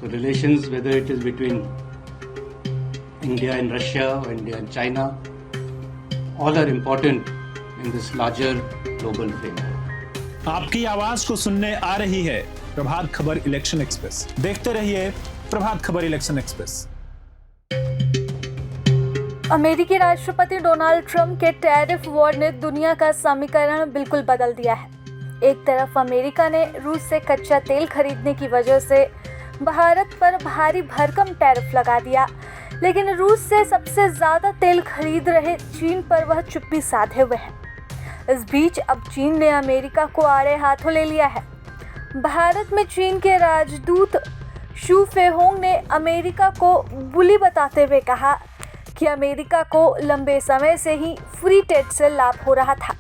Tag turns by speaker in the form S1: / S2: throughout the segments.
S1: So relations, whether it is between India and Russia or India and China, all are important in this larger global framework.
S2: आपकी आवाज को सुनने आ रही है Prabhat Khabar election express. देखते रहिए प्रभात खबर इलेक्शन एक्सप्रेस।
S3: अमेरिकी राष्ट्रपति डोनाल्ड ट्रंप के टैरिफ वॉर ने दुनिया का समीकरण बिल्कुल बदल दिया है। एक तरफ अमेरिका ने रूस से कच्चा तेल खरीदने की वजह से भारत पर भारी भरकम टैरिफ लगा दिया, लेकिन रूस से सबसे ज्यादा तेल खरीद रहे चीन पर वह चुप्पी साधे हुए है। इस बीच अब चीन ने अमेरिका को आड़े हाथों ले लिया है। भारत में चीन के राजदूत शू फेहोंग ने अमेरिका को बुली बताते हुए कहा कि अमेरिका को लंबे समय से ही फ्री ट्रेड से लाभ हो रहा था,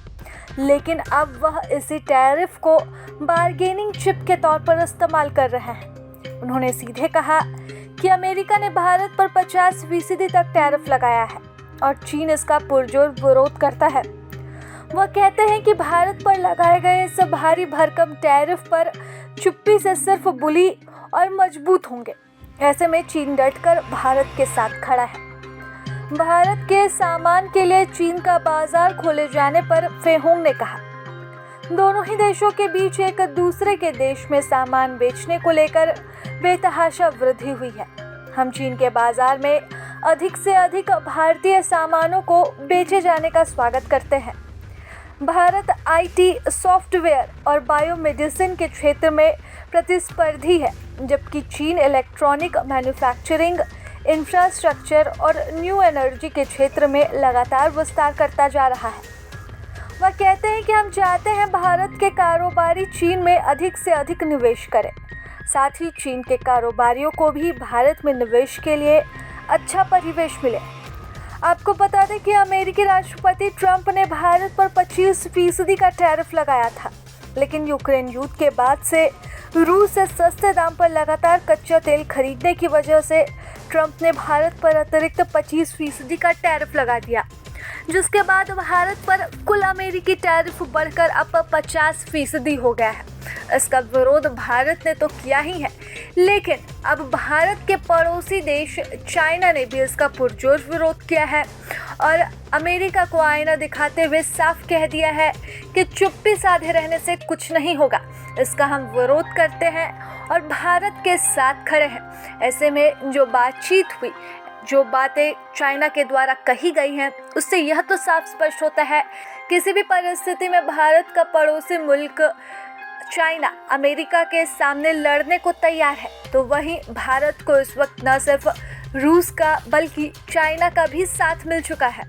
S3: लेकिन अब वह इसी टैरिफ को बार्गेनिंग चिप के तौर पर इस्तेमाल कर रहे हैं। उन्होंने सीधे कहा कि अमेरिका ने भारत पर 50% तक टैरिफ लगाया है और चीन इसका पुरजोर विरोध करता है। वह कहते हैं कि भारत पर लगाए गए इस भारी भरकम टैरिफ पर चुप्पी से सिर्फ बुली और मजबूत होंगे। ऐसे में चीन डटकर भारत के साथ खड़ा है। भारत के सामान के लिए चीन का बाजार खोले जाने पर फेहोंग ने कहा, दोनों ही देशों के बीच एक दूसरे के देश में सामान बेचने को लेकर बेतहाशा वृद्धि हुई है। हम चीन के बाजार में अधिक से अधिक भारतीय सामानों को बेचे जाने का स्वागत करते हैं। भारत आईटी, सॉफ्टवेयर और बायोमेडिसिन के क्षेत्र में प्रतिस्पर्धी है, जबकि चीन इलेक्ट्रॉनिक मैन्युफैक्चरिंग, इंफ्रास्ट्रक्चर और न्यू एनर्जी के क्षेत्र में लगातार विस्तार करता जा रहा है। वह कहते हैं कि हम चाहते हैं भारत के कारोबारी चीन में अधिक से अधिक निवेश करें। साथ ही चीन के कारोबारियों को भी भारत में निवेश के लिए अच्छा परिवेश मिले। आपको बता दें कि अमेरिकी राष्ट्रपति ट्रंप ने भारत पर 25% का टैरिफ लगाया था, लेकिन यूक्रेन युद्ध के बाद से रूस से सस्ते दाम पर लगातार कच्चा तेल खरीदने की वजह से ट्रंप ने भारत पर अतिरिक्त 25% का टैरिफ लगा दिया, जिसके बाद भारत पर कुल अमेरिकी टैरिफ बढ़कर अब 50% हो गया है। इसका विरोध भारत ने तो किया ही है, लेकिन अब भारत के पड़ोसी देश चाइना ने भी इसका पुरजोर विरोध किया है और अमेरिका को आईना दिखाते हुए साफ कह दिया है कि चुप्पी साधे रहने से कुछ नहीं होगा। इसका हम विरोध करते हैं और भारत के साथ खड़े हैं। ऐसे में जो बातचीत हुई, जो बातें चाइना के द्वारा कही गई हैं, उससे यह तो साफ स्पष्ट होता है किसी भी परिस्थिति में भारत का पड़ोसी मुल्क चाइना अमेरिका के सामने लड़ने को तैयार है। तो वहीं भारत को इस वक्त न सिर्फ रूस का बल्कि चाइना का भी साथ मिल चुका है।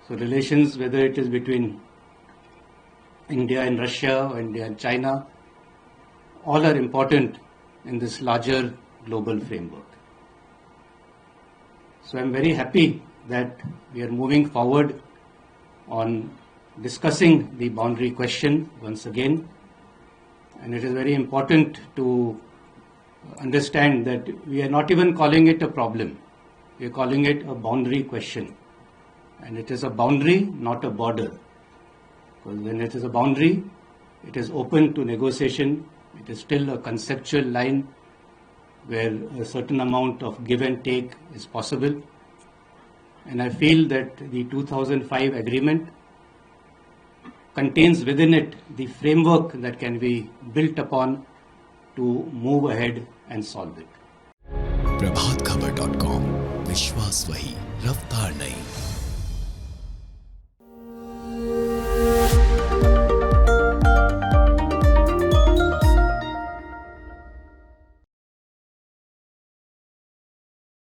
S1: So relations, whether it is between India and Russia or India and China, all are important in this larger global framework. So I'm very happy that we are moving forward on discussing the boundary question once again. And it is very important to understand that we are not even calling it a problem. We are calling it a boundary question. And it is a boundary, not a border. Because when it is a boundary, it is open to negotiation. It is still a conceptual line where a certain amount of give and take is possible. And I feel that the 2005 agreement contains within it the framework that can be built upon to move ahead and solve it.
S4: प्रभातखबर.com, विश्वास वही, रफ्तार नहीं।